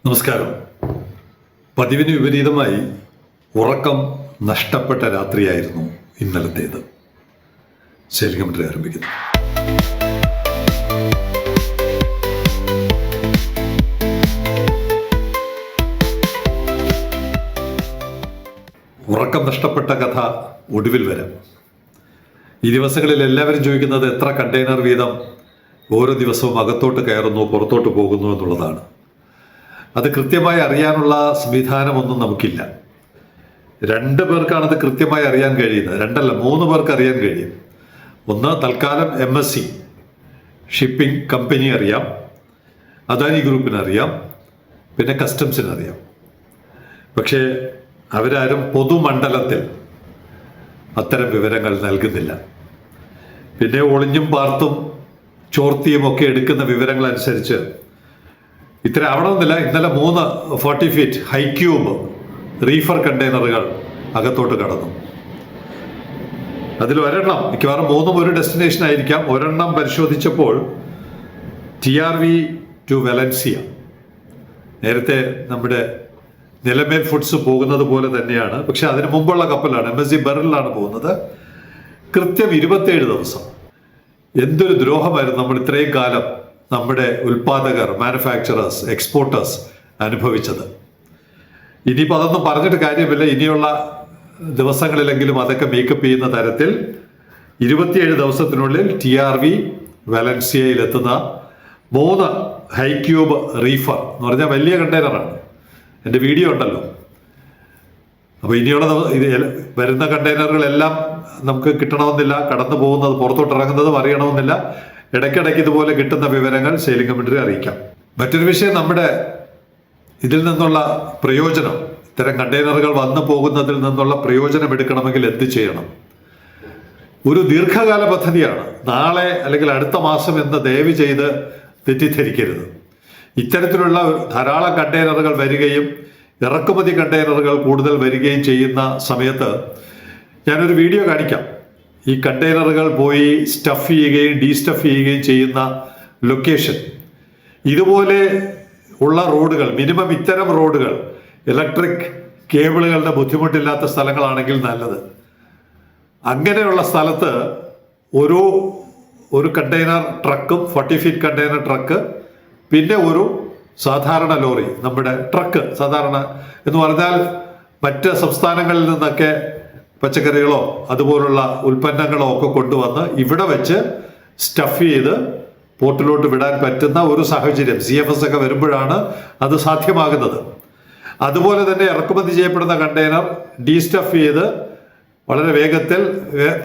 നമസ്കാരം. പതിവിന് വിപരീതമായി ഉറക്കം നഷ്ടപ്പെട്ട രാത്രിയായിരുന്നു ഇന്നലത്തേത്. സെയിലിംഗ് കമന്ററി ആരംഭിക്കുന്നു. ഉറക്കം നഷ്ടപ്പെട്ട കഥ ഒടുവിൽ വരാം. ഈ ദിവസങ്ങളിൽ എല്ലാവരും ചോദിക്കുന്നത് എത്ര കണ്ടെയ്നർ വീതം ഓരോ ദിവസവും അകത്തോട്ട് കയറുന്നു, പുറത്തോട്ട് പോകുന്നു എന്നുള്ളതാണ്. അത് കൃത്യമായി അറിയാനുള്ള സംവിധാനമൊന്നും നമുക്കില്ല. 2 പേർക്കാണത് കൃത്യമായി അറിയാൻ കഴിയുന്നത്. 2 അല്ല 3 പേർക്ക് അറിയാൻ കഴിയും. ഒന്ന്, തൽക്കാലം MSC ഷിപ്പിംഗ് കമ്പനി അറിയാം, അദാനി ഗ്രൂപ്പിന് അറിയാം, പിന്നെ കസ്റ്റംസിന് അറിയാം. പക്ഷേ അവരാരും പൊതുമണ്ഡലത്തിൽ അത്തരം വിവരങ്ങൾ നൽകുന്നില്ല. പിന്നെ ഒളിഞ്ഞും പാർത്തും ചോർത്തിയും ഒക്കെ എടുക്കുന്ന വിവരങ്ങൾ അനുസരിച്ച് ഇത്ര ആവണമെന്നില്ല. ഇന്നലെ 3 40 ഫീറ്റ് ഹൈക്യൂബ് റീഫർ കണ്ടെയ്നറുകൾ അകത്തോട്ട് കടന്നു. അതിൽ ഒരെണ്ണം, മിക്കവാറും 3 ഒരു ഡെസ്റ്റിനേഷൻ ആയിരിക്കാം. ഒരെണ്ണം പരിശോധിച്ചപ്പോൾ TRV ടു വെലൻസിയ, നേരത്തെ നമ്മുടെ നിലമേൽ ഫുഡ്സ് പോകുന്നത് പോലെ തന്നെയാണ്. പക്ഷെ അതിന് മുമ്പുള്ള കപ്പലാണ്, MSC ബെറിലാണ് പോകുന്നത്. കൃത്യം 27 ദിവസം. എന്തൊരു ദ്രോഹമായിരുന്നു നമ്മൾ ഇത്രയും കാലം നമ്മുടെ ഉൽപാദകർ, മാനുഫാക്ചറേഴ്സ്, എക്സ്പോർട്ടേഴ്സ് അനുഭവിച്ചത്. ഇനിയിപ്പോൾ അതൊന്നും പറഞ്ഞിട്ട് കാര്യമില്ല. ഇനിയുള്ള ദിവസങ്ങളിലെങ്കിലും അതൊക്കെ മേക്കപ്പ് ചെയ്യുന്ന തരത്തിൽ 27 ദിവസത്തിനുള്ളിൽ TRV വെലൻസിയയിലെത്തുന്ന 3 ഹൈക്യൂബ് റീഫർ എന്ന് പറഞ്ഞാൽ വലിയ കണ്ടെയ്നറാണ്. എൻ്റെ വീഡിയോ ഉണ്ടല്ലോ. അപ്പോൾ ഇനിയുള്ള വരുന്ന കണ്ടെയ്നറുകളെല്ലാം നമുക്ക് കിട്ടണമെന്നില്ല. കടന്നു പോകുന്നത്, പുറത്തോട്ട് ഇറങ്ങുന്നതും അറിയണമെന്നില്ല. ഇടയ്ക്കിടയ്ക്ക് ഇതുപോലെ കിട്ടുന്ന വിവരങ്ങൾ സെയിലിംഗ് കമന്ററി അറിയിക്കാം. മറ്റൊരു വിഷയം, നമ്മുടെ ഇതിൽ നിന്നുള്ള പ്രയോജനം, ഇത്തരം കണ്ടെയ്നറുകൾ വന്നു പോകുന്നതിൽ നിന്നുള്ള പ്രയോജനം എടുക്കണമെങ്കിൽ എന്ത് ചെയ്യണം? ഒരു ദീർഘകാല പദ്ധതിയാണ്. നാളെ അല്ലെങ്കിൽ അടുത്ത മാസം എന്ന് ദയവ് ചെയ്ത് തെറ്റിദ്ധരിക്കരുത്. ഇത്തരത്തിലുള്ള ധാരാളം കണ്ടെയ്നറുകൾ വരികയും ഇറക്കുമതി കണ്ടെയ്നറുകൾ കൂടുതൽ വരികയും ചെയ്യുന്ന സമയത്ത് ഞാനൊരു വീഡിയോ കാണിക്കാം. ഈ കണ്ടെയ്നറുകൾ പോയി സ്റ്റഫ് ചെയ്യുകയും ഡീസ്റ്റഫ് ചെയ്യുകയും ചെയ്യുന്ന ലൊക്കേഷൻ. ഇതുപോലെ ഉള്ള റോഡുകൾ, മിനിമം ഇത്തരം റോഡുകൾ ഇലക്ട്രിക് കേബിളുകളുടെ ബുദ്ധിമുട്ടില്ലാത്ത സ്ഥലങ്ങളാണെങ്കിൽ നല്ലത്. അങ്ങനെയുള്ള സ്ഥലത്ത് ഒരു കണ്ടെയ്നർ ട്രക്കും, 40 ഫീറ്റ് കണ്ടെയ്നർ ട്രക്ക്, പിന്നെ ഒരു സാധാരണ ലോറി, നമ്മുടെ ട്രക്ക് സാധാരണ എന്ന് പറഞ്ഞാൽ മറ്റ് സംസ്ഥാനങ്ങളിൽ നിന്നൊക്കെ പച്ചക്കറികളോ അതുപോലുള്ള ഉൽപ്പന്നങ്ങളോ ഒക്കെ കൊണ്ടുവന്ന് ഇവിടെ വെച്ച് സ്റ്റഫ് ചെയ്ത് പോർട്ടിലോട്ട് വിടാൻ പറ്റുന്ന ഒരു സാഹചര്യം CFS ഒക്കെ വരുമ്പോഴാണ് അത് സാധ്യമാകുന്നത്. അതുപോലെ തന്നെ ഇറക്കുമതി ചെയ്യപ്പെടുന്ന കണ്ടെയ്നർ ഡീസ്റ്റഫ് ചെയ്ത് വളരെ വേഗത്തിൽ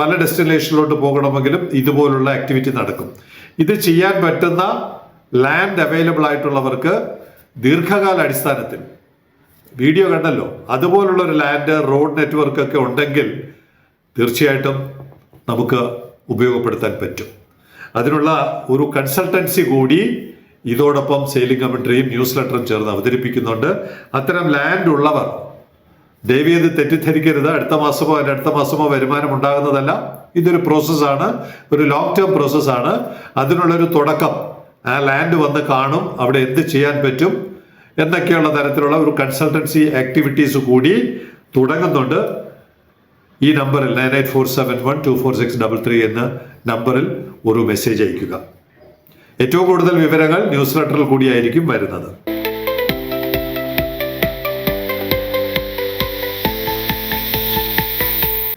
പല ഡെസ്റ്റിനേഷനിലോട്ട് പോകണമെങ്കിലും ഇതുപോലുള്ള ആക്ടിവിറ്റി നടക്കും. ഇത് ചെയ്യാൻ പറ്റുന്ന ലാൻഡ് അവൈലബിൾ ആയിട്ടുള്ളവർക്ക് ദീർഘകാല അടിസ്ഥാനത്തിൽ, വീഡിയോ കണ്ടല്ലോ, അതുപോലുള്ള ഒരു ലാൻഡ്, റോഡ് നെറ്റ്വർക്ക് ഒക്കെ ഉണ്ടെങ്കിൽ തീർച്ചയായിട്ടും നമുക്ക് ഉപയോഗപ്പെടുത്താൻ പറ്റും. അതിനുള്ള ഒരു കൺസൾട്ടൻസി കൂടി ഇതോടൊപ്പം സെയിലിംഗ് കമന്ററിയും ന്യൂസ് ലെറ്ററും ചേർന്ന് അവതരിപ്പിക്കുന്നുണ്ട്. അത്തരം ലാൻഡ് ഉള്ളവർ ദയവേത് തെറ്റിദ്ധരിക്കരുത്. അടുത്ത മാസമോ വരുമാനം ഉണ്ടാകുന്നതല്ല. ഇതൊരു പ്രോസസ്സാണ്, ഒരു ലോങ് ടേം പ്രോസസ്സാണ്. അതിനുള്ളൊരു തുടക്കം ആ ലാൻഡ് വന്ന് കാണും, അവിടെ എന്ത് ചെയ്യാൻ പറ്റും എന്നൊക്കെയുള്ള തരത്തിലുള്ള ഒരു കൺസൾട്ടൻസി ആക്ടിവിറ്റീസ് കൂടി തുടങ്ങുന്നുണ്ട്. ഈ നമ്പറിൽ 9847124633 എന്ന നമ്പറിൽ ഒരു മെസ്സേജ് അയയ്ക്കുക. ഏറ്റവും കൂടുതൽ വിവരങ്ങൾ ന്യൂസ് ലെറ്ററിൽ കൂടിയായിരിക്കും വരുന്നത്.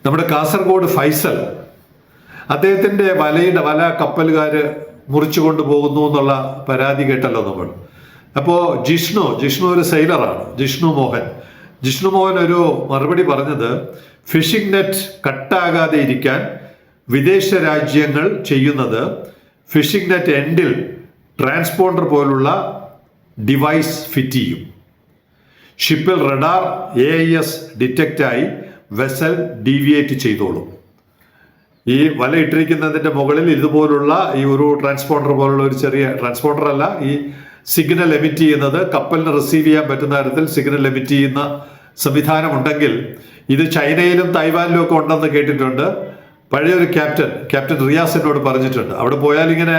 നമ്മുടെ കാസർഗോഡ് ഫൈസൽ, അദ്ദേഹത്തിൻ്റെ വല കപ്പലുകാർ മുറിച്ചു കൊണ്ടുപോകുന്നു എന്നുള്ള പരാതി കേട്ടല്ലോ നമ്മൾ. അപ്പോൾ ജിഷ്ണു ഒരു സെയിലറാണ്, ജിഷ്ണു മോഹൻ ഒരു മറുപടി പറഞ്ഞത്, ഫിഷിംഗ് നെറ്റ് കട്ടാകാതെ ഇരിക്കാൻ വിദേശ രാജ്യങ്ങൾ ചെയ്യുന്നത് ഫിഷിംഗ് നെറ്റ് എൻഡിൽ ട്രാൻസ്പോണ്ടർ പോലുള്ള ഡിവൈസ് ഫിറ്റ് ചെയ്യും. ഷിപ്പിൽ റഡാർ AIS ഡിറ്റക്റ്റായി വെസൽ ഡീവിയേറ്റ് ചെയ്തോളും. ഈ വല ഇട്ടിരിക്കുന്നതിൻ്റെ മുകളിൽ ഇതുപോലുള്ള ഈ ഒരു ട്രാൻസ്പോണ്ടർ പോലുള്ള ഒരു ചെറിയ ട്രാൻസ്പോണ്ടർ അല്ല, ഈ സിഗ്നൽ എമിറ്റ് ചെയ്യുന്നത്, കപ്പലിന് റിസീവ് ചെയ്യാൻ പറ്റുന്ന തരത്തിൽ സിഗ്നൽ എമിറ്റ് ചെയ്യുന്ന സംവിധാനം ഉണ്ടെങ്കിൽ, ഇത് ചൈനയിലും തായ്വാനിലും ഒക്കെ ഉണ്ടെന്ന് കേട്ടിട്ടുണ്ട്. പഴയൊരു ക്യാപ്റ്റൻ റിയാസ് എന്നോട് പറഞ്ഞിട്ടുണ്ട്. അവിടെ പോയാൽ ഇങ്ങനെ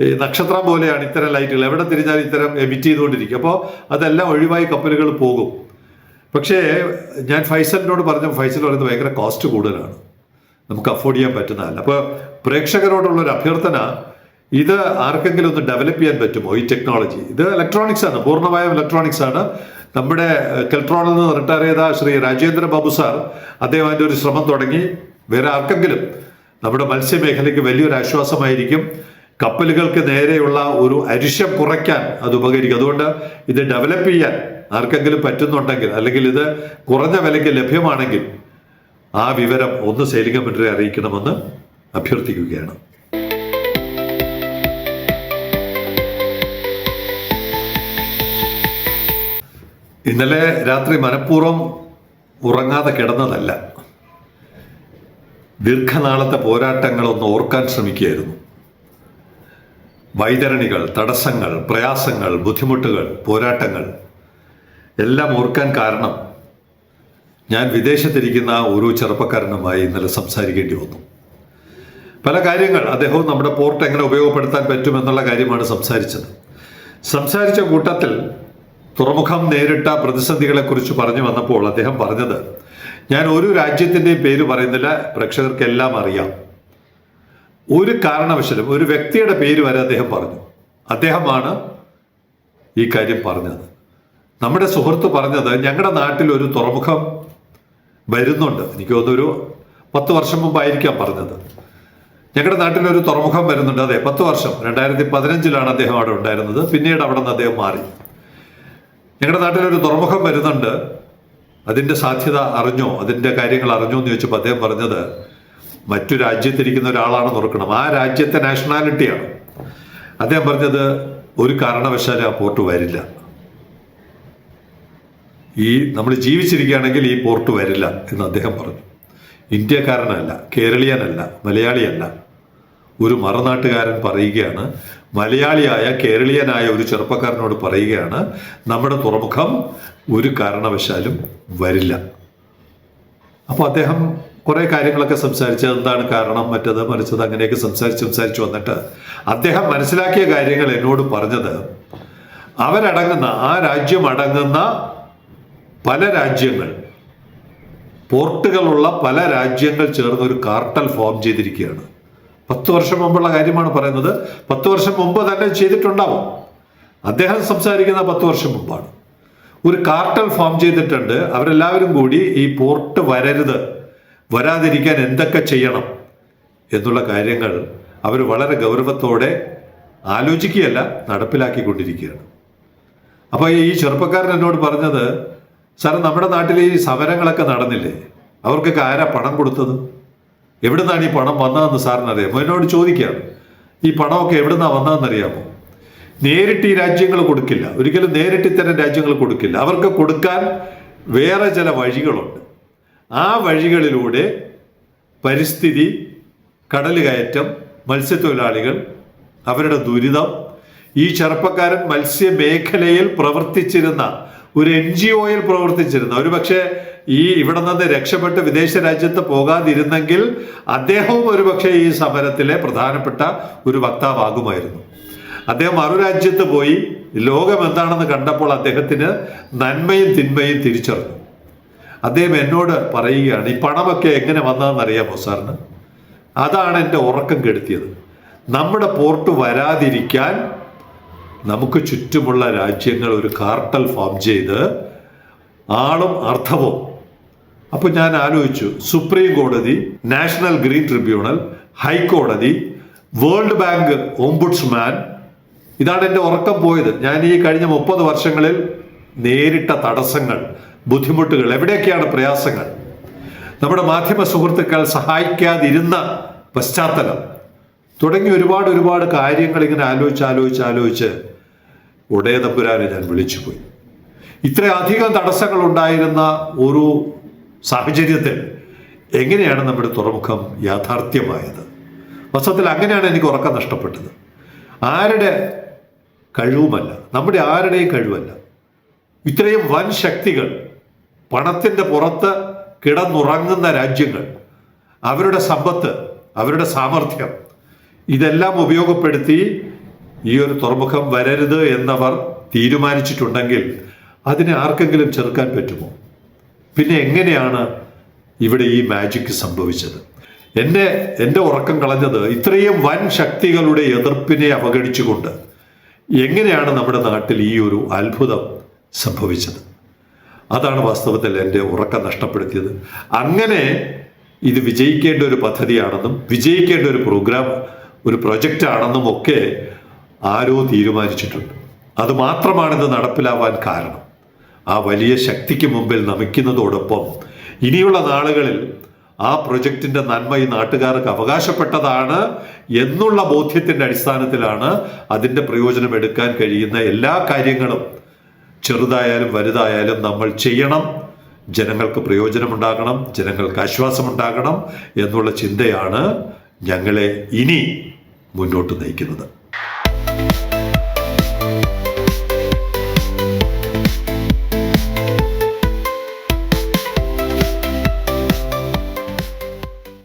ഈ നക്ഷത്രം പോലെയാണ് ഇത്തരം ലൈറ്റുകൾ, എവിടെ തിരിഞ്ഞാലും ഇത്തരം എമിറ്റ് ചെയ്തുകൊണ്ടിരിക്കും. അപ്പോൾ അതെല്ലാം ഒഴിവായി കപ്പലുകൾ പോകും. പക്ഷേ ഞാൻ ഫൈസലിനോട് ഫൈസൽ പറയുന്നത് ഭയങ്കര കോസ്റ്റ് കൂടുതലാണ്, നമുക്ക് അഫോർഡ് ചെയ്യാൻ പറ്റുന്നതല്ല. അപ്പോൾ പ്രേക്ഷകരോടുള്ളൊരു അഭ്യർത്ഥന, ഇത് ആർക്കെങ്കിലും ഒന്ന് ഡെവലപ്പ് ചെയ്യാൻ പറ്റുമോ ഈ ടെക്നോളജി? ഇത് ഇലക്ട്രോണിക്സ് ആണ്, പൂർണ്ണമായും ഇലക്ട്രോണിക്സ് ആണ്. നമ്മുടെ കെൽട്രോണിൽ നിന്ന് റിട്ടയർ ചെയ്ത ശ്രീ രാജേന്ദ്ര ബാബു സാർ, അദ്ദേഹം അതിൻ്റെ ഒരു ശ്രമം തുടങ്ങി. വേറെ ആർക്കെങ്കിലും നമ്മുടെ മത്സ്യമേഖലയ്ക്ക് വലിയൊരു ആശ്വാസമായിരിക്കും. കപ്പലുകൾക്ക് നേരെയുള്ള ഒരു അരിശം കുറയ്ക്കാൻ അത് ഉപകരിക്കും. അതുകൊണ്ട് ഇത് ഡെവലപ്പ് ചെയ്യാൻ ആർക്കെങ്കിലും പറ്റുന്നുണ്ടെങ്കിൽ, അല്ലെങ്കിൽ ഇത് കുറഞ്ഞ വിലയ്ക്ക് ലഭ്യമാണെങ്കിൽ ആ വിവരം ഒന്ന് സെയിലിംഗ് കമ്മിറ്റിയെ അറിയിക്കണമെന്ന് അഭ്യർത്ഥിക്കുകയാണ്. ഇന്നലെ രാത്രി മനഃപൂർവ്വം ഉറങ്ങാതെ കിടന്നതല്ല, ദീർഘനാളത്തെ പോരാട്ടങ്ങളൊന്ന് ഓർക്കാൻ ശ്രമിക്കുകയായിരുന്നു. വൈതരണികൾ, തടസ്സങ്ങൾ, പ്രയാസങ്ങൾ, ബുദ്ധിമുട്ടുകൾ, പോരാട്ടങ്ങൾ എല്ലാം ഓർക്കാൻ കാരണം ഞാൻ വിദേശത്തിരിക്കുന്ന ഒരു ചെറുപ്പക്കാരനുമായി ഇന്നലെ സംസാരിക്കേണ്ടി വന്നു. പല കാര്യങ്ങൾ, അദ്ദേഹവും നമ്മുടെ പോർട്ട് എങ്ങനെ ഉപയോഗപ്പെടുത്താൻ പറ്റുമെന്നുള്ള കാര്യമാണ് സംസാരിച്ച കൂട്ടത്തിൽ തുറമുഖം നേരിട്ട പ്രതിസന്ധികളെക്കുറിച്ച് പറഞ്ഞു വന്നപ്പോൾ അദ്ദേഹം പറഞ്ഞത്, ഞാൻ ഒരു രാജ്യത്തിൻ്റെയും പേര് പറയുന്നില്ല, പ്രേക്ഷകർക്കെല്ലാം അറിയാം. ഒരു കാരണവശാലും ഒരു വ്യക്തിയുടെ പേര് വരെ അദ്ദേഹം പറഞ്ഞു. അദ്ദേഹമാണ് ഈ കാര്യം പറഞ്ഞത്. നമ്മുടെ സുഹൃത്ത് പറഞ്ഞത്, ഞങ്ങളുടെ നാട്ടിൽ ഒരു തുറമുഖം വരുന്നുണ്ട്, എനിക്ക് തോന്നുന്നൊരു 10 വർഷം മുമ്പായിരിക്കാം പറഞ്ഞത്. ഞങ്ങളുടെ നാട്ടിലൊരു തുറമുഖം വരുന്നുണ്ട്. അതെ, 10 വർഷം, 2015 അദ്ദേഹം അവിടെ ഉണ്ടായിരുന്നത്. പിന്നീട് അവിടെ നിന്ന് അദ്ദേഹം മാറി. ഞങ്ങളുടെ നാട്ടിലൊരു തുറമുഖം വരുന്നുണ്ട്, അതിൻ്റെ സാധ്യത അറിഞ്ഞോ, അതിൻ്റെ കാര്യങ്ങൾ അറിഞ്ഞോ എന്ന് ചോദിച്ചപ്പോൾ അദ്ദേഹം പറഞ്ഞത്, മറ്റു രാജ്യത്തിരിക്കുന്ന ഒരാളാണെന്ന് ഓർക്കണം, ആ രാജ്യത്തെ നാഷണാലിറ്റിയാണ്. അദ്ദേഹം പറഞ്ഞത്, ഒരു കാരണവശാലും ആ പോർട്ട് വരില്ല, നമ്മൾ ജീവിച്ചിരിക്കുകയാണെങ്കിൽ ഈ പോർട്ട് വരില്ല എന്ന് അദ്ദേഹം പറഞ്ഞു. ഇന്ത്യക്കാരനല്ല, കേരളീയനല്ല, മലയാളിയല്ല, ഒരു മറുനാട്ടുകാരൻ പറയുകയാണ്, മലയാളിയായ കേരളീയനായ ഒരു ചെറുപ്പക്കാരനോട് പറയുകയാണ്, നമ്മുടെ തുറമുഖം ഒരു കാരണവശാലും വരില്ല. അപ്പോൾ അദ്ദേഹം കുറേ കാര്യങ്ങളൊക്കെ സംസാരിച്ച്, എന്താണ് കാരണം, മറ്റത് മറിച്ചത്, അങ്ങനെയൊക്കെ സംസാരിച്ച് വന്നിട്ട് അദ്ദേഹം മനസ്സിലാക്കിയ കാര്യങ്ങൾ എന്നോട് പറഞ്ഞത്, അവരടങ്ങുന്ന, ആ രാജ്യം അടങ്ങുന്ന പല രാജ്യങ്ങൾ, പോർട്ടുകളുള്ള പല രാജ്യങ്ങൾ ചേർന്ന് ഒരു കാർട്ടൽ ഫോം ചെയ്തിരിക്കുകയാണ്. 10 വർഷം മുമ്പുള്ള കാര്യമാണ് പറയുന്നത്. 10 വർഷം മുമ്പ് തന്നെ ചെയ്തിട്ടുണ്ടാവും. അദ്ദേഹം സംസാരിക്കുന്ന 10 വർഷം മുമ്പാണ്. ഒരു കാർട്ടൽ ഫോം ചെയ്തിട്ടുണ്ട്. അവരെല്ലാവരും കൂടി ഈ പോർട്ട് വരാതിരിക്കാൻ എന്തൊക്കെ ചെയ്യണം എന്നുള്ള കാര്യങ്ങൾ അവർ വളരെ ഗൗരവത്തോടെ ആലോചിക്കുകയല്ല, നടപ്പിലാക്കിക്കൊണ്ടിരിക്കുകയാണ്. അപ്പോൾ ഈ ചെറുപ്പക്കാരൻ എന്നോട് പറഞ്ഞത്, സാർ, നമ്മുടെ നാട്ടിൽ ഈ സമരങ്ങളൊക്കെ നടന്നില്ലേ, അവർക്കൊക്കെ ആരാ പണം കൊടുത്തത്, എവിടെ നിന്നാണ് ഈ പണം വന്നതെന്ന് സാറിനറിയാമോ? എന്നോട് ചോദിക്കുകയാണ്, ഈ പണമൊക്കെ എവിടെ നിന്നാണ് വന്നതെന്നറിയാമോ? നേരിട്ട് ഈ രാജ്യങ്ങൾ കൊടുക്കില്ല, ഒരിക്കലും നേരിട്ട് ഇത്തരം രാജ്യങ്ങൾ കൊടുക്കില്ല. അവർക്ക് കൊടുക്കാൻ വേറെ ചില വഴികളുണ്ട്. ആ വഴികളിലൂടെ പരിസ്ഥിതി, കടൽ കയറ്റം, മത്സ്യത്തൊഴിലാളികൾ, അവരുടെ ദുരിതം, ഈ ചെറുപ്പക്കാരൻ മത്സ്യമേഖലയിൽ പ്രവർത്തിച്ചിരുന്ന ഒരു NGOയിൽ പ്രവർത്തിച്ചിരുന്ന, ഒരു പക്ഷേ ഇവിടെ നിന്ന് രക്ഷപ്പെട്ട് വിദേശ രാജ്യത്ത് പോകാതിരുന്നെങ്കിൽ അദ്ദേഹവും ഒരുപക്ഷെ ഈ സമരത്തിലെ പ്രധാനപ്പെട്ട ഒരു വക്താവാകുമായിരുന്നു. അദ്ദേഹം മറുരാജ്യത്ത് പോയി ലോകം എന്താണെന്ന് കണ്ടപ്പോൾ അദ്ദേഹത്തിന് നന്മയും തിന്മയും തിരിച്ചറിഞ്ഞു. അദ്ദേഹം എന്നോട് പറയുകയാണ്, ഈ പണമൊക്കെ എങ്ങനെ വന്നതെന്ന് അറിയാമോ സാറിന്? അതാണ് എൻ്റെ ഉറക്കം കെടുത്തിയത്. നമ്മുടെ പോർട്ട് വരാതിരിക്കാൻ നമുക്ക് ചുറ്റുമുള്ള രാജ്യങ്ങൾ ഒരു കാർട്ടൽ ഫോം ചെയ്ത് ആളും അർത്ഥവും. അപ്പോൾ ഞാൻ ആലോചിച്ചു, സുപ്രീം കോടതി, നാഷണൽ ഗ്രീൻ ട്രിബ്യൂണൽ, ഹൈക്കോടതി, വേൾഡ് ബാങ്ക് ഓംബുഡ്സ്മാൻ, ഇതാണ് എൻ്റെ ഉറക്കം പോയത്. ഞാൻ ഈ കഴിഞ്ഞ 30 വർഷങ്ങളിൽ നേരിട്ട തടസ്സങ്ങൾ, ബുദ്ധിമുട്ടുകൾ, എവിടെയൊക്കെയാണ് പ്രയാസങ്ങൾ, നമ്മുടെ മാധ്യമ സുഹൃത്തുക്കൾ സഹായിക്കാതിരുന്ന പശ്ചാത്തലം തുടങ്ങി ഒരുപാട് കാര്യങ്ങൾ ഇങ്ങനെ ആലോചിച്ച് ഉടയ തമ്പുരാനെ ഞാൻ വിളിച്ചുപോയി. ഇത്രയധികം തടസ്സങ്ങൾ ഉണ്ടായിരുന്ന ഒരു സാഹചര്യത്തിൽ എങ്ങനെയാണ് നമ്മുടെ തുറമുഖം യാഥാർത്ഥ്യമായത്? വാസ്തവത്തിൽ അങ്ങനെയാണ് എനിക്ക് ഉറക്കം നഷ്ടപ്പെട്ടത്. ആരുടെ കഴിവുമല്ല, നമ്മുടെ ആരുടെയും കഴിവല്ല. ഇത്രയും വൻ ശക്തികൾ, പണത്തിൻ്റെ പുറത്ത് കിടന്നുറങ്ങുന്ന രാജ്യങ്ങൾ, അവരുടെ സമ്പത്ത്, അവരുടെ സാമർഥ്യം, ഇതെല്ലാം ഉപയോഗപ്പെടുത്തി ഈ ഒരു തുറമുഖം വരരുത് എന്നവർ തീരുമാനിച്ചിട്ടുണ്ടെങ്കിൽ അതിനെ ആർക്കെങ്കിലും ചെറുക്കാൻ പറ്റുമോ? പിന്നെ എങ്ങനെയാണ് ഇവിടെ ഈ മാജിക് സംഭവിച്ചത്? എൻ്റെ ഉറക്കം കളഞ്ഞത് ഇത്രയും വൻ ശക്തികളുടെ എതിർപ്പിനെ അവഗണിച്ചുകൊണ്ട് എങ്ങനെയാണ് നമ്മുടെ നാട്ടിൽ ഈ ഒരു അത്ഭുതം സംഭവിച്ചത്? അതാണ് വാസ്തവത്തിൽ എൻ്റെ ഉറക്കം നഷ്ടപ്പെടുത്തിയത്. അങ്ങനെ ഇത് വിജയിക്കേണ്ട ഒരു പദ്ധതിയാണെന്നും വിജയിക്കേണ്ട ഒരു ഒരു പ്രൊജക്റ്റ് ആണെന്നും ഒക്കെ ആരോ തീരുമാനിച്ചിട്ടുണ്ട്. അതുമാത്രമാണിത് നടപ്പിലാവാൻ കാരണം. ആ വലിയ ശക്തിക്ക് മുമ്പിൽ നമിക്കുന്നതോടൊപ്പം ഇനിയുള്ള നാളുകളിൽ ആ പ്രൊജക്റ്റിന്റെ നന്മ ഈ നാട്ടുകാർക്ക് അവകാശപ്പെട്ടതാണ് എന്നുള്ള ബോധ്യത്തിന്റെ അടിസ്ഥാനത്തിലാണ് അതിൻ്റെ പ്രയോജനം എടുക്കാൻ കഴിയുന്ന എല്ലാ കാര്യങ്ങളും, ചെറുതായാലും വലുതായാലും നമ്മൾ ചെയ്യണം. ജനങ്ങൾക്ക് പ്രയോജനമുണ്ടാകണം, ജനങ്ങൾക്ക് ആശ്വാസമുണ്ടാകണം എന്നുള്ള ചിന്തയാണ് ഞങ്ങളെ ഇനി മുന്നോട്ട് നയിക്കുന്നത്.